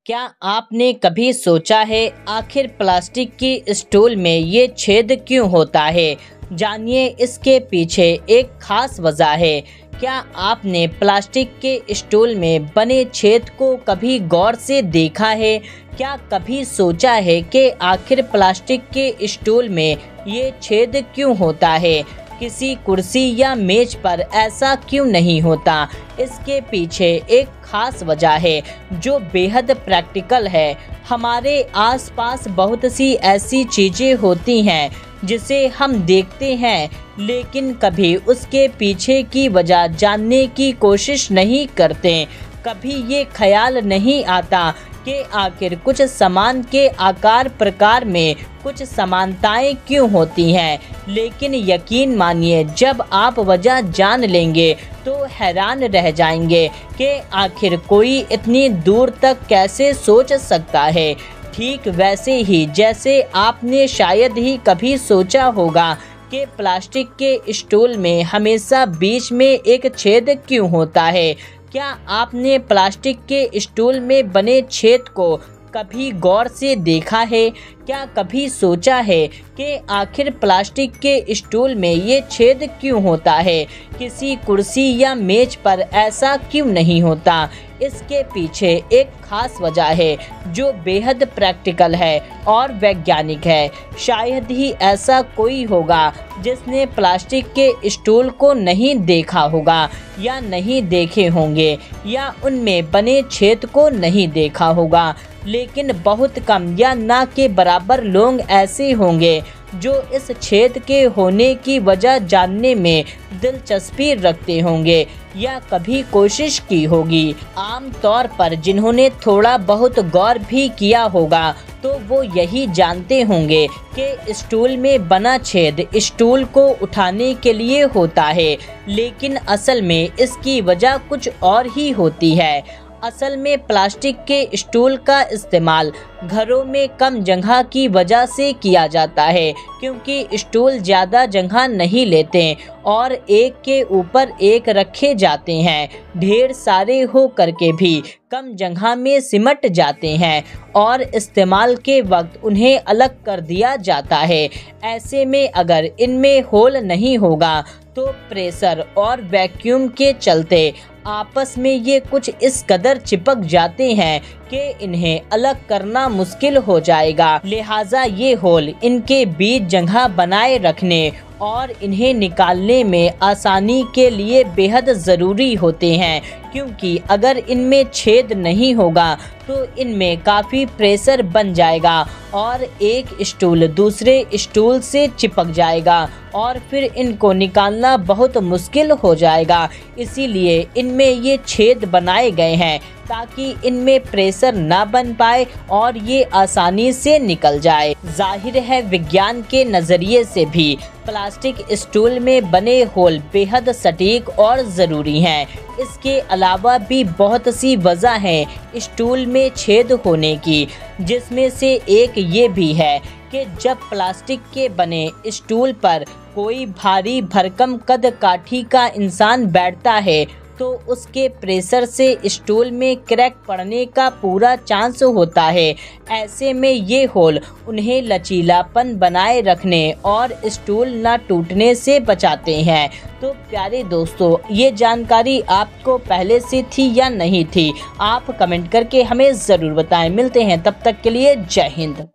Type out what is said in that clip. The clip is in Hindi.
क्या आपने कभी सोचा है आखिर प्लास्टिक की स्टूल में ये छेद क्यों होता है? जानिए इसके पीछे एक खास वजह है। क्या आपने प्लास्टिक के स्टूल में बने छेद को कभी गौर से देखा है? क्या कभी सोचा है कि आखिर प्लास्टिक के स्टूल में ये छेद क्यों होता है? किसी कुर्सी या मेज पर ऐसा क्यों नहीं होता? इसके पीछे एक खास वजह है जो बेहद प्रैक्टिकल है। हमारे आसपास बहुत सी ऐसी चीज़ें होती हैं जिसे हम देखते हैं, लेकिन कभी उसके पीछे की वजह जानने की कोशिश नहीं करते। कभी ये ख्याल नहीं आता कि आखिर कुछ सामान के आकार प्रकार में कुछ समानताएं क्यों होती हैं। लेकिन यकीन मानिए, जब आप वजह जान लेंगे तो हैरान रह जाएंगे कि आखिर कोई इतनी दूर तक कैसे सोच सकता है। ठीक वैसे ही जैसे आपने शायद ही कभी सोचा होगा कि प्लास्टिक के स्टूल में हमेशा बीच में एक छेद क्यों होता है। क्या आपने प्लास्टिक के स्टूल में बने छेद को कभी गौर से देखा है? क्या कभी सोचा है कि आखिर प्लास्टिक के स्टूल में ये छेद क्यों होता है? किसी कुर्सी या मेज पर ऐसा क्यों नहीं होता? इसके पीछे एक खास वजह है जो बेहद प्रैक्टिकल है और वैज्ञानिक है। शायद ही ऐसा कोई होगा जिसने प्लास्टिक के स्टूल को नहीं देखा होगा या नहीं देखे होंगे या उनमें बने छेद को नहीं देखा होगा। लेकिन बहुत कम या ना के बराबर लोग ऐसे होंगे जो इस छेद के होने की वजह जानने में दिलचस्पी रखते होंगे या कभी कोशिश की होगी। आम तौर पर जिन्होंने थोड़ा बहुत गौर भी किया होगा तो वो यही जानते होंगे कि स्टूल में बना छेद स्टूल को उठाने के लिए होता है, लेकिन असल में इसकी वजह कुछ और ही होती है। असल में प्लास्टिक के स्टूल का इस्तेमाल घरों में कम जगह की वजह से किया जाता है, क्योंकि स्टूल ज़्यादा जगह नहीं लेते और एक के ऊपर एक रखे जाते हैं। ढेर सारे हो करके भी कम जगह में सिमट जाते हैं और इस्तेमाल के वक्त उन्हें अलग कर दिया जाता है। ऐसे में अगर इनमें होल नहीं होगा तो प्रेशर और वैक्यूम के चलते आपस में ये कुछ इस कदर चिपक जाते हैं कि इन्हें अलग करना मुश्किल हो जाएगा। लिहाजा ये होल इनके बीच जगह बनाए रखने और इन्हें निकालने में आसानी के लिए बेहद ज़रूरी होते हैं, क्योंकि अगर इनमें छेद नहीं होगा तो इनमें काफ़ी प्रेशर बन जाएगा और एक स्टूल दूसरे स्टूल से चिपक जाएगा और फिर इनको निकालना बहुत मुश्किल हो जाएगा। इसीलिए इनमें ये छेद बनाए गए हैं ताकि इनमें प्रेशर ना बन पाए और ये आसानी से निकल जाए। जाहिर है विज्ञान के नज़रिए से भी प्लास्टिक स्टूल में बने होल बेहद सटीक और ज़रूरी हैं। इसके अलावा भी बहुत सी वजह हैं स्टूल में छेद होने की, जिसमें से एक ये भी है कि जब प्लास्टिक के बने स्टूल पर कोई भारी भरकम कद काठी का इंसान बैठता है तो उसके प्रेशर से स्टूल में क्रैक पड़ने का पूरा चांस होता है। ऐसे में ये होल उन्हें लचीलापन बनाए रखने और स्टूल न टूटने से बचाते हैं। तो प्यारे दोस्तों, ये जानकारी आपको पहले से थी या नहीं थी? आप कमेंट करके हमें ज़रूर बताएं। मिलते हैं तब तक के लिए, जय हिंद।